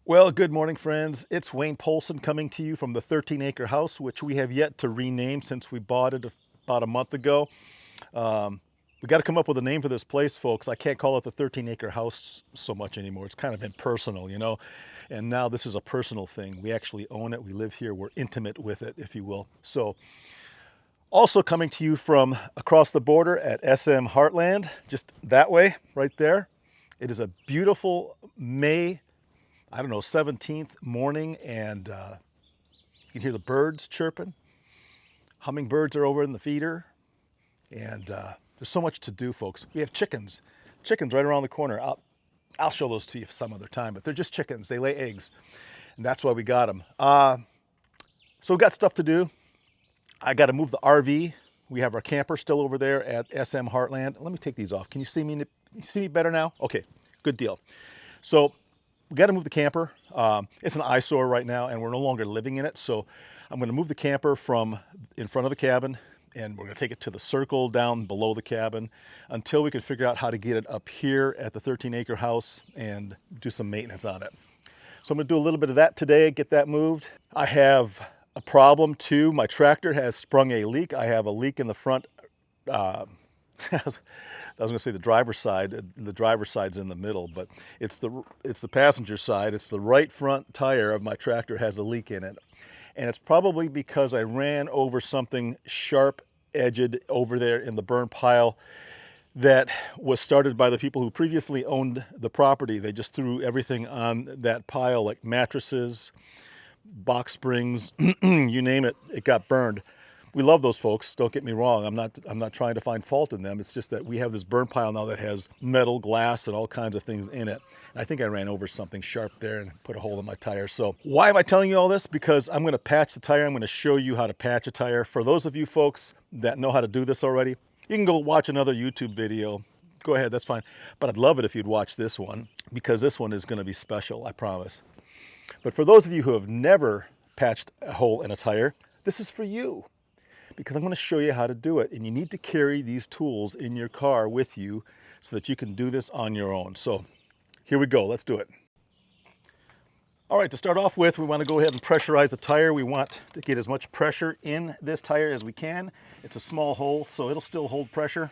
Well, good morning, friends. It's Wayne Polson coming to you from the 13-acre house, which we have yet to rename since we bought it about a month ago. We got to come up with a name for this place, folks. I can't call it the 13-acre house so much anymore. It's kind of impersonal, you know. And now this is a personal thing. We actually own it. We live here. We're intimate with it, if you will. So, also coming to you from across the border at SM Heartland, just that way, right there. It is a beautiful May, I don't know, 17th morning, and you can hear the birds chirping. Hummingbirds are over in the feeder, and there's so much to do, folks. We have chickens right around the corner. I'll show those to you some other time, but they're just chickens. They lay eggs, and that's why we got them. So we've got stuff to do. I got to move the RV. We have our camper still over there at SM Heartland. Let me take these off. Can you see me? You see me better now? Okay, good deal. So we got to move the camper. It's an eyesore right now, and we're no longer living in it. So I'm going to move the camper from in front of the cabin, and we're going to take it to the circle down below the cabin until we can figure out how to get it up here at the 13-acre house and do some maintenance on it. So I'm going to do a little bit of that today, get that moved. I have a problem too. My tractor has sprung a leak. I have a leak in the front. I was going to say the driver's side. The driver's side's in the middle, but it's the passenger side. It's the right front tire of my tractor has a leak in it, and it's probably because I ran over something sharp-edged over there in the burn pile that was started by the people who previously owned the property. They just threw everything on that pile, like mattresses, box springs, you name it. It got burned. We love those folks, don't get me wrong. I'm not trying to find fault in them. It's just that we have this burn pile now that has metal, glass, and all kinds of things in it. And I think I ran over something sharp there and put a hole in my tire. So why am I telling you all this? Because I'm going to patch the tire. I'm going to show you how to patch a tire. For those of you folks that know how to do this already, you can go watch another YouTube video. Go ahead, that's fine. But I'd love it if you'd watch this one, because this one is going to be special, I promise. But for those of you who have never patched a hole in a tire, this is for you, because I'm going to show you how to do it. And you need to carry these tools in your car with you so that you can do this on your own. So here we go. Let's do it. All right, to start off with, we want to go ahead and pressurize the tire. We want to get as much pressure in this tire as we can. It's a small hole, so it'll still hold pressure.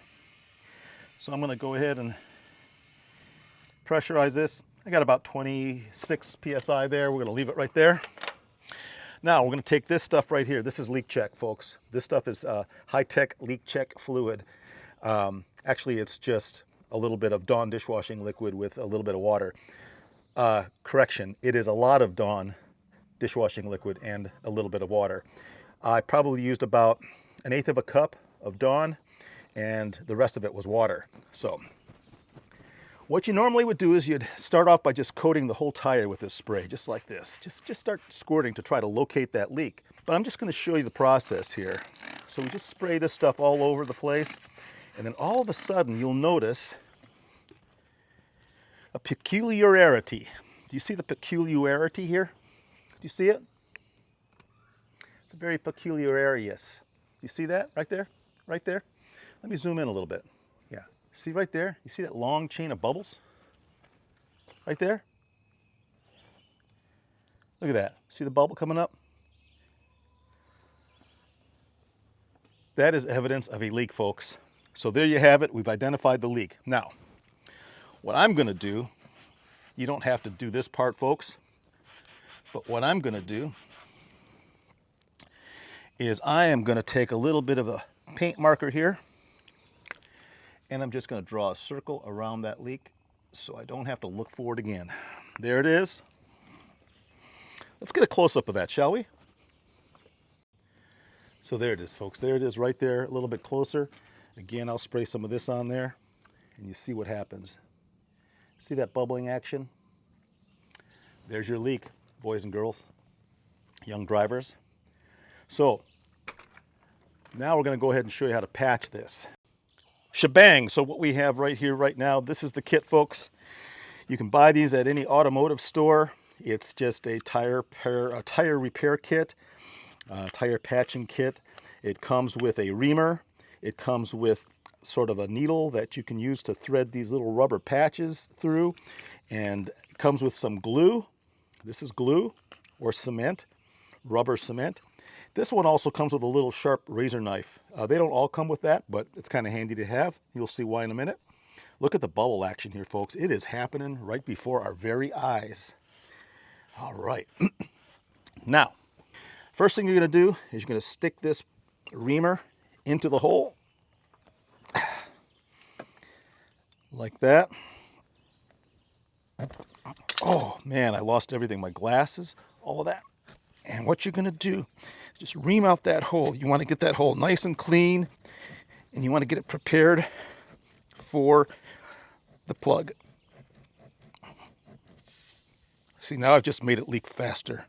So I'm going to go ahead and pressurize this. I got about 26 PSI there. We're going to leave it right there. Now we're going to take this stuff right here. This is leak check, folks. This stuff is high-tech leak check fluid. Actually, it's just a little bit of Dawn dishwashing liquid with a little bit of water. Correction, it is a lot of Dawn dishwashing liquid and a little bit of water. I probably used about 1/8 of a cup of Dawn, and the rest of it was water. So what you normally would do is you'd start off by just coating the whole tire with this spray, just like this. Just start squirting to try to locate that leak. But I'm just going to show you the process here. So we just spray this stuff all over the place, and then all of a sudden you'll notice a peculiarity. Do you see the peculiarity here? Do you see it? It's a very peculiarious. Do you see that right there? Right there? Let me zoom in a little bit. Yeah. See right there? You see that long chain of bubbles? Right there? Look at that. See the bubble coming up? That is evidence of a leak, folks. So there you have it. We've identified the leak. Now, what I'm going to do, you don't have to do this part, folks, but what I'm going to do is I am going to take a little bit of a paint marker here, and I'm just going to draw a circle around that leak so I don't have to look for it again. There it is. Let's get a close-up of that, shall we? So there it is, folks. There it is right there, a little bit closer. Again, I'll spray some of this on there, and you see what happens. See that bubbling action? There's your leak, boys and girls, young drivers. So now we're going to go ahead and show you how to patch this. Shebang. So what we have right here right now, this is the kit, folks. You can buy these at any automotive store. It's just a tire repair kit, tire patching kit. It comes with a reamer. It comes with sort of a needle that you can use to thread these little rubber patches through, and it comes with some glue. This is glue or cement, rubber cement. This one also comes with a little sharp razor knife. They don't all come with that, but it's kind of handy to have. You'll see why in a minute. Look at the bubble action here, folks. It is happening right before our very eyes. All right. Now, first thing you're going to do is you're going to stick this reamer into the hole. Like that. Oh, man, I lost everything. My glasses, all of that. And what you're going to do is just ream out that hole. You want to get that hole nice and clean, and you want to get it prepared for the plug. See, now I've just made it leak faster,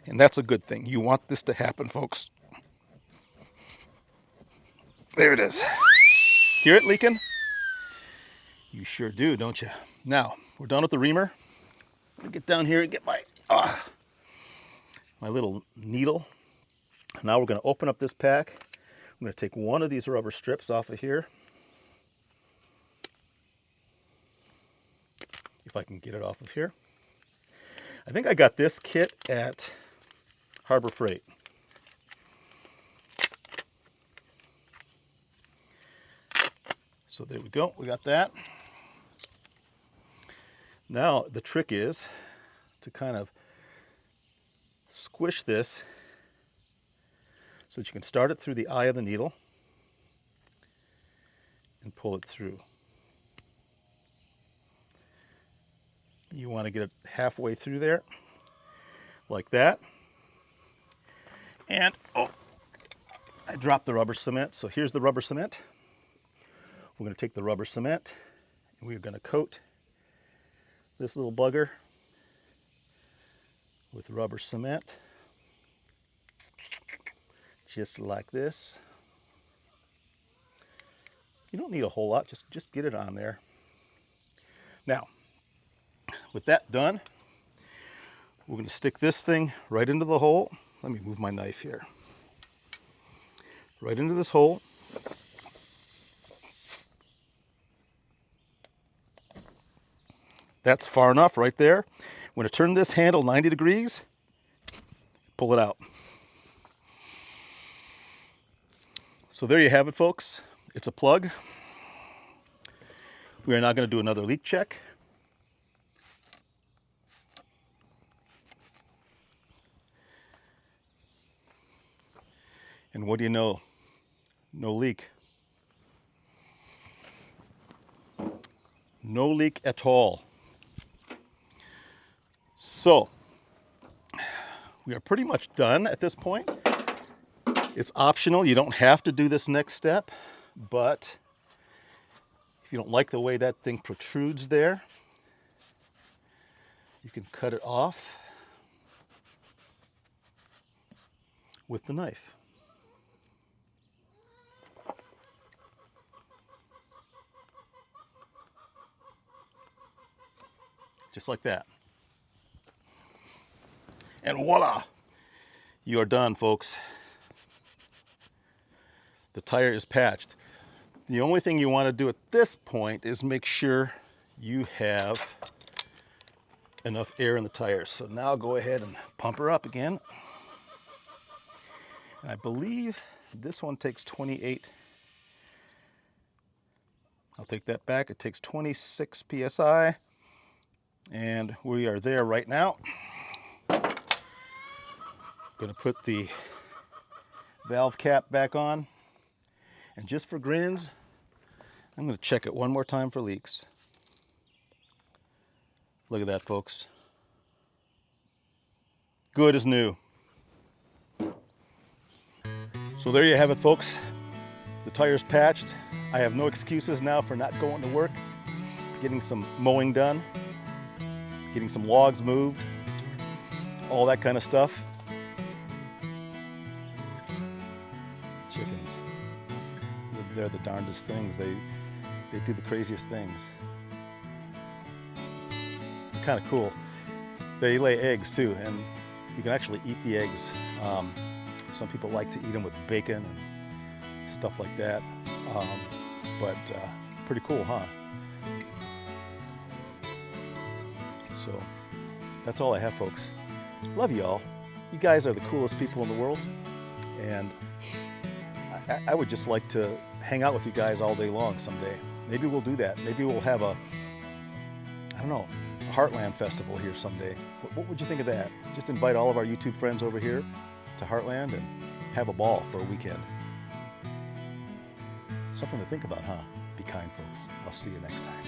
and that's a good thing. You want this to happen, folks. There it is. Hear it leaking? You sure do, don't you? Now, we're done with the reamer. Let me get down here and get my little needle. Now we're going to open up this pack. I'm going to take one of these rubber strips off of here. If I can get it off of here. I think I got this kit at Harbor Freight. So there we go, we got that. Now the trick is to kind of squish this so that you can start it through the eye of the needle and pull it through. You want to get it halfway through there, like that. And, oh, I dropped the rubber cement. So here's the rubber cement. We're going to take the rubber cement and we're going to coat this little bugger with rubber cement, just like this. You don't need a whole lot, just get it on there. Now, with that done, we're going to stick this thing right into the hole. Let me move my knife here. Right into this hole. That's far enough right there. We're going to turn this handle 90 degrees, pull it out. So there you have it, folks. It's a plug. We are now going to do another leak check. And what do you know? No leak. No leak at all. So, we are pretty much done at this point. It's optional. You don't have to do this next step, but if you don't like the way that thing protrudes there, you can cut it off with the knife. Just like that. And voila, you are done, folks. The tire is patched. The only thing you want to do at this point is make sure you have enough air in the tires. So now go ahead and pump her up again. And I believe this one takes 28. I'll take that back. It takes 26 PSI. And we are there right now. Going to put the valve cap back on. And just for grins, I'm going to check it one more time for leaks. Look at that, folks. Good as new. So there you have it, folks. The tire's patched. I have no excuses now for not going to work, getting some mowing done, getting some logs moved, all that kind of stuff. Chickens. They're the darndest things. They do the craziest things. Kind of cool. They lay eggs too, and you can actually eat the eggs. Some people like to eat them with bacon and stuff like that. But pretty cool, huh? So That's all I have, folks. Love you all. You guys are the coolest people in the world. And I would just like to hang out with you guys all day long someday. Maybe we'll do that. Maybe we'll have a Heartland Festival here someday. What would you think of that? Just invite all of our YouTube friends over here to Heartland and have a ball for a weekend. Something to think about, huh? Be kind, folks. I'll see you next time.